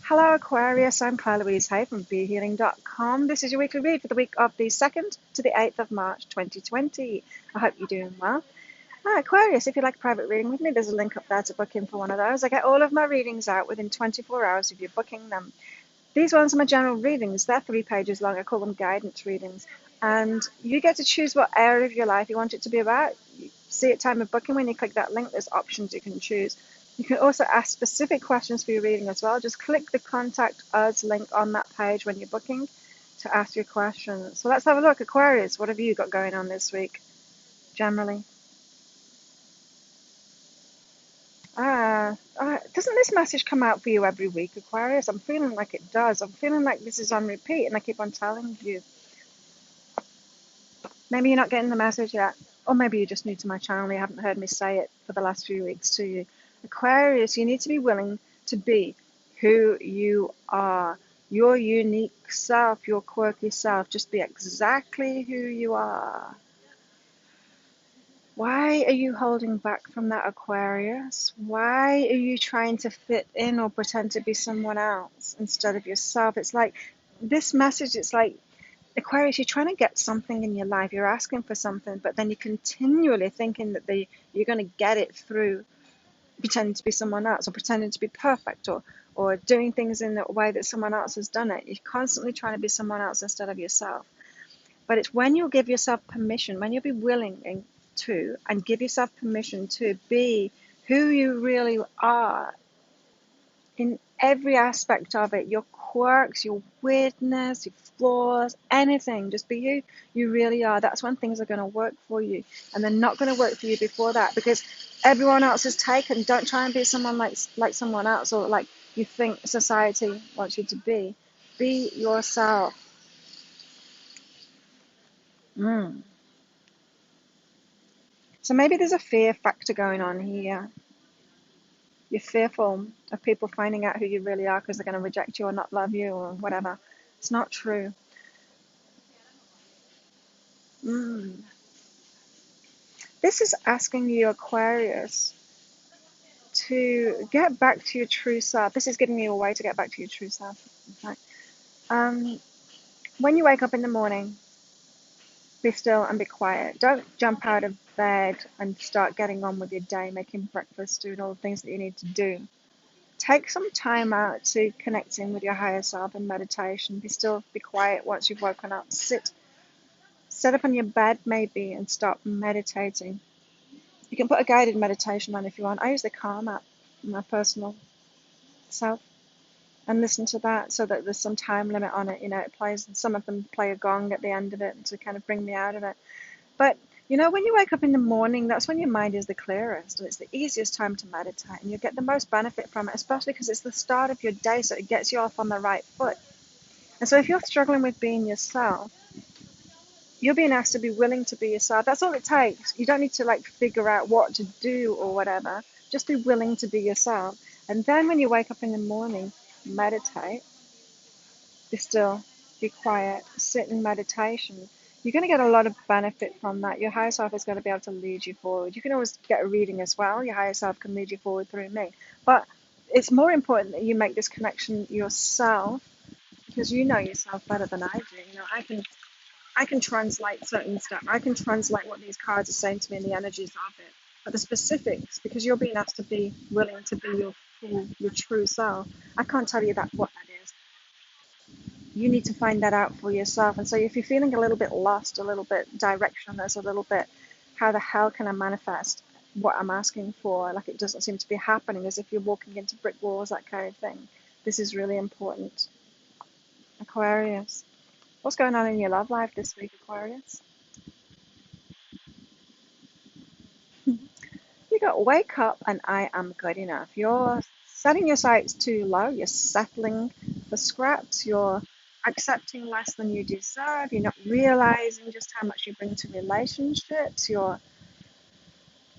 Hello Aquarius, I'm Claire Louise Hay from BeHealing.com. This is your weekly read for the week of the 2nd to the 8th of March 2020. I hope you're doing well. Aquarius, if you'd like a private reading with me, there's a link up there to book in for one of those. I get all of my readings out within 24 hours of you booking them. These ones are my general readings. They're 3 pages long. I call them guidance readings. And you get to choose what area of your life you want it to be about. You see at time of booking, when you click that link, there's options you can choose. You can also ask specific questions for your reading as well. Just click the Contact Us link on that page when you're booking to ask your questions. So let's have a look. Aquarius, what have you got going on this week, generally? Doesn't this message come out for you every week, Aquarius? I'm feeling like it does. I'm feeling like this is on repeat, and I keep on telling you. Maybe you're not getting the message yet, or maybe you're just new to my channel and you haven't heard me say it for the last few weeks to you. Aquarius, you need to be willing to be who you are, your unique self, your quirky self. Just be exactly who you are. Why are you holding back from that, Aquarius? Why are you trying to fit in or pretend to be someone else instead of yourself? It's like this message, it's like, Aquarius, you're trying to get something in your life. You're asking for something, but then you're continually thinking that you're going to get it through pretending to be someone else, or pretending to be perfect, or doing things in the way that someone else has done it. You're constantly trying to be someone else instead of yourself. But it's when you give yourself permission, when you'll be willing to, and give yourself permission to be who you really are in every aspect of it, your quirks, your weirdness, your flaws, anything, just be who you really are. That's when things are going to work for you, and they're not going to work for you before that, because everyone else is taken. Don't try and be someone like someone else, or like you think society wants you to be. Be yourself. So maybe there's a fear factor going on here. You're fearful of people finding out who you really are because they're going to reject you or not love you or whatever. It's not true. This is asking you, Aquarius, to get back to your true self. This is giving you a way to get back to your true self. In fact, when you wake up in the morning, be still and be quiet. Don't jump out of bed and start getting on with your day, making breakfast, doing all the things that you need to do. Take some time out to connect in with your higher self in meditation. Be still, be quiet once you've woken up. Sit up on your bed maybe and start meditating. You can put a guided meditation on if you want. I use the Calm app, my personal self, and listen to that so that there's some time limit on it. You know, it plays, and some of them play a gong at the end of it to kind of bring me out of it. But you know, when you wake up in the morning, that's when your mind is the clearest, and it's the easiest time to meditate, and you get the most benefit from it, especially because it's the start of your day, so it gets you off on the right foot. And so if you're struggling with being yourself, you're being asked to be willing to be yourself. That's all it takes. You don't need to like figure out what to do or whatever. Just be willing to be yourself. And then when you wake up in the morning, meditate, be still, be quiet, sit in meditation. You're going to get a lot of benefit from that. Your higher self is going to be able to lead you forward. You can always get a reading as well. Your higher self can lead you forward through me. But it's more important that you make this connection yourself, because you know yourself better than I do. You know, I can translate certain stuff. I can translate what these cards are saying to me and the energies of it. But the specifics, because you're being asked to be willing to be your true self, I can't tell you what that is. You need to find that out for yourself. And so if you're feeling a little bit lost, a little bit directionless, a little bit, how the hell can I manifest what I'm asking for? Like it doesn't seem to be happening, as if you're walking into brick walls, that kind of thing. This is really important. Aquarius. What's going on in your love life this week, Aquarius? You got wake up and I am good enough. You're setting your sights too low. You're settling for scraps. You're accepting less than you deserve. You're not realizing just how much you bring to relationships. You're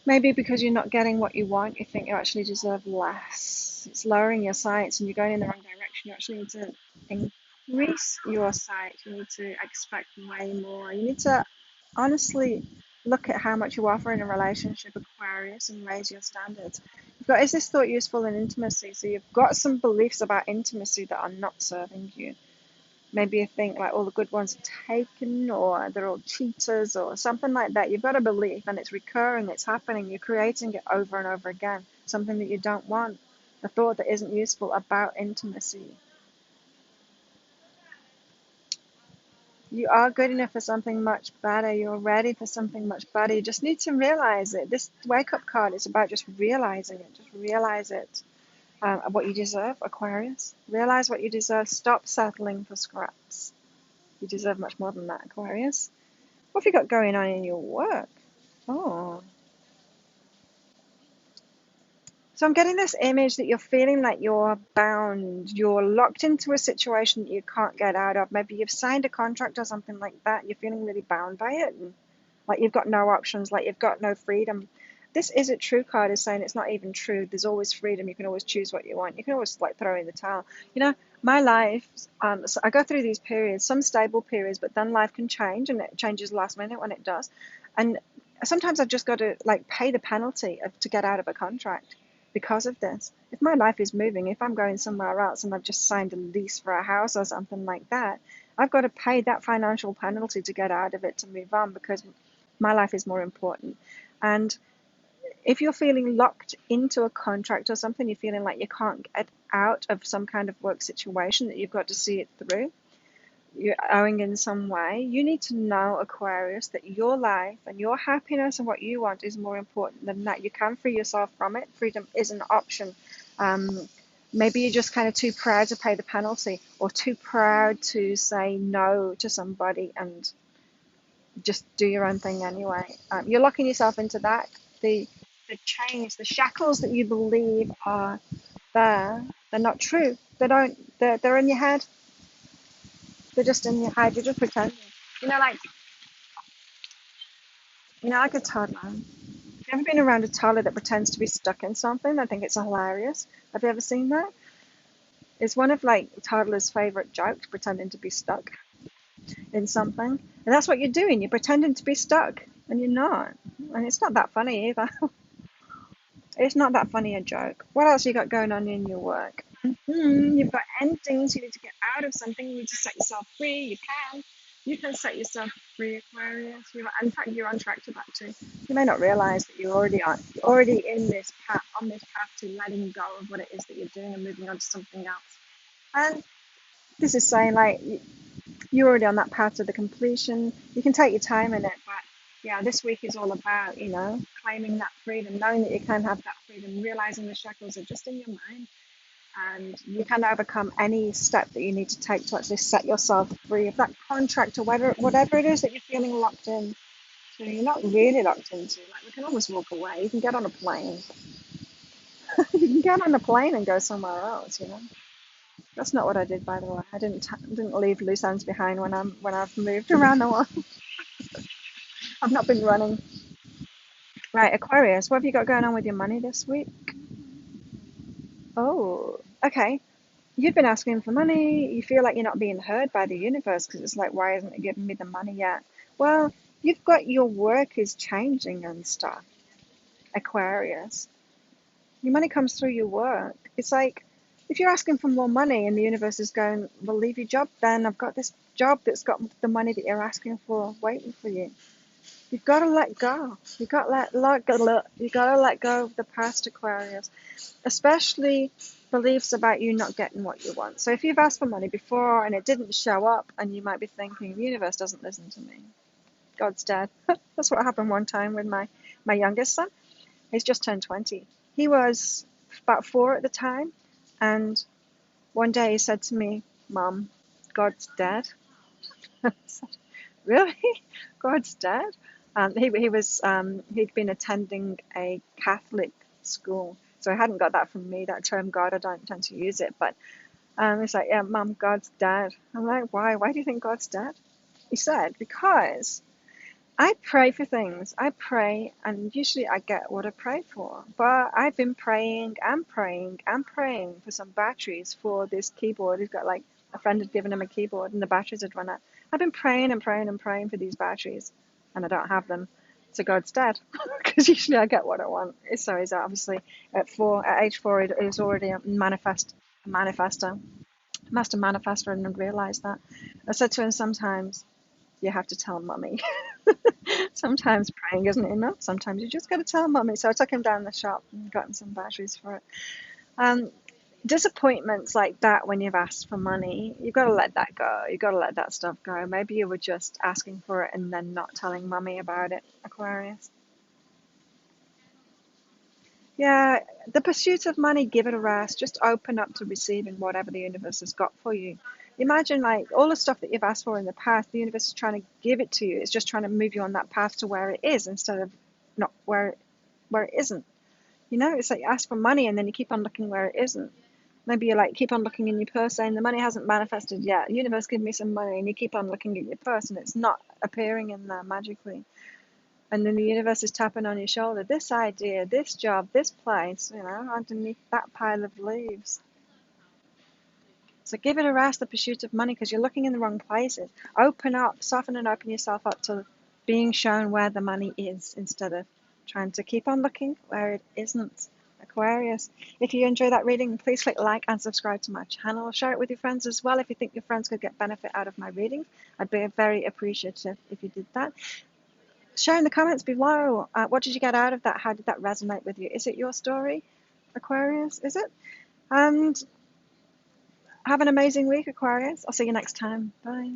maybe because you're not getting what you want, you think you actually deserve less. It's lowering your sights and you're going in the wrong direction. You actually need to increase your sight. You need to expect way more. You need to honestly look at how much you offer in a relationship, Aquarius, and raise your standards. But is this thought useful in intimacy? So you've got some beliefs about intimacy that are not serving you. Maybe you think like all the good ones are taken, or they're all cheaters, or something like that. You've got a belief, and it's recurring, it's happening, you're creating it over and over again, something that you don't want, a thought that isn't useful about intimacy. You are good enough for something much better. You're ready for something much better. You just need to realize it. This wake up card is about just realizing it. Just realize it. What you deserve, Aquarius. Realize what you deserve. Stop settling for scraps. You deserve much more than that, Aquarius. What have you got going on in your work? Oh. So I'm getting this image that you're feeling like you're bound. You're locked into a situation that you can't get out of. Maybe you've signed a contract or something like that. You're feeling really bound by it. And like you've got no options, like you've got no freedom. This is a true card is saying it's not even true. There's always freedom. You can always choose what you want. You can always like throw in the towel. You know, my life, so I go through these periods, some stable periods, but then life can change, and it changes last minute when it does. And sometimes I've just got to like pay the penalty to get out of a contract because of this. If my life is moving, if I'm going somewhere else and I've just signed a lease for a house or something like that, I've got to pay that financial penalty to get out of it to move on because my life is more important. And if you're feeling locked into a contract or something, you're feeling like you can't get out of some kind of work situation that you've got to see it through, you're owing in some way, you need to know, Aquarius, that your life and your happiness and what you want is more important than that. You can free yourself from it. Freedom is an option. Maybe you're just kind of too proud to pay the penalty, or too proud to say no to somebody and just do your own thing anyway. You're locking yourself into that. The chains, the shackles that you believe are there, they're not true. They're in your head. They're just in your head. You're just pretending. You know, like like a toddler. Have you ever been around a toddler that pretends to be stuck in something? I think it's hilarious. Have you ever seen that? It's one of like toddlers' favorite jokes, pretending to be stuck in something. And that's what you're doing. You're pretending to be stuck, and you're not. And it's not that funny either. It's not that funny a joke. What else you got going on in your work? You've got endings. You need to get out of something. You need to set yourself free. You can. You can set yourself free, Aquarius. In fact, you're on track to that too. You may not realize that you're already in this path, on this path to letting go of what it is that you're doing and moving on to something else. And this is saying like you're already on that path to the completion. You can take your time in it, but yeah, this week is all about, claiming that freedom, knowing that you can have that freedom, realizing the shackles are just in your mind, and you can overcome any step that you need to take to actually set yourself free of that contract or whatever it is that you're feeling locked in. So you're not really locked into. Like we can always walk away. You can get on a plane. You can get on a plane and go somewhere else. That's not what I did, by the way. I didn't leave loose ends behind when I've moved around the world. I've not been running. Right, Aquarius, what have you got going on with your money this week? Oh, okay. You've been asking for money. You feel like you're not being heard by the universe because it's like, why isn't it giving me the money yet? Well, you've got your work is changing and stuff, Aquarius. Your money comes through your work. It's like if you're asking for more money and the universe is going, well, leave your job then. I've got this job that's got the money that you're asking for waiting for you. You've got to let go. You got to let go of the past, Aquarius, especially beliefs about you not getting what you want. So if you've asked for money before and it didn't show up, and you might be thinking the universe doesn't listen to me, God's dead. That's what happened one time with my youngest son. He's just turned 20. He was about 4 at the time, and one day he said to me, "Mom, God's dead." I said, "Really? God's dead?" He'd been attending a Catholic school, so I hadn't got that from me. That term God, I don't tend to use it, but he's like, "Yeah, Mom, God's dead." I'm like, "Why? Why do you think God's dead?" He said, "Because I pray for things. I pray, and usually I get what I pray for. But I've been praying and praying and praying for some batteries for this keyboard. He's got like a friend had given him a keyboard, and the batteries had run out. I've been praying and praying and praying for these batteries, and I don't have them. So God's dead because usually I get what I want. So he's obviously at age 4, he was already a manifester, master manifester, and didn't realize that. I said to him, sometimes you have to tell mummy. Sometimes praying isn't enough. Sometimes you just got to tell mummy. So I took him down the shop and got him some batteries for it. Um, Disappointments like that when you've asked for money, you've got to let that go. You've got to let that stuff go. Maybe you were just asking for it and then not telling mummy about it, Aquarius. Yeah, the pursuit of money, give it a rest. Just open up to receiving whatever the universe has got for you. Imagine like all the stuff that you've asked for in the past, the universe is trying to give it to you. It's just trying to move you on that path to where it is instead of not where it isn't. You know, it's like you ask for money and then you keep on looking where it isn't. Maybe you like keep on looking in your purse saying the money hasn't manifested yet. Universe, give me some money, and you keep on looking at your purse and it's not appearing in there magically. And then the universe is tapping on your shoulder. This idea, this job, this place, underneath that pile of leaves. So give it a rest, the pursuit of money, because you're looking in the wrong places. Open up, soften and open yourself up to being shown where the money is instead of trying to keep on looking where it isn't. Aquarius. If you enjoy that reading, please click like and subscribe to my channel. Share it with your friends as well if you think your friends could get benefit out of my reading. I'd be very appreciative if you did that. Share in the comments below. What did you get out of that? How did that resonate with you? Is it your story, Aquarius? Is it? And have an amazing week, Aquarius. I'll see you next time. Bye.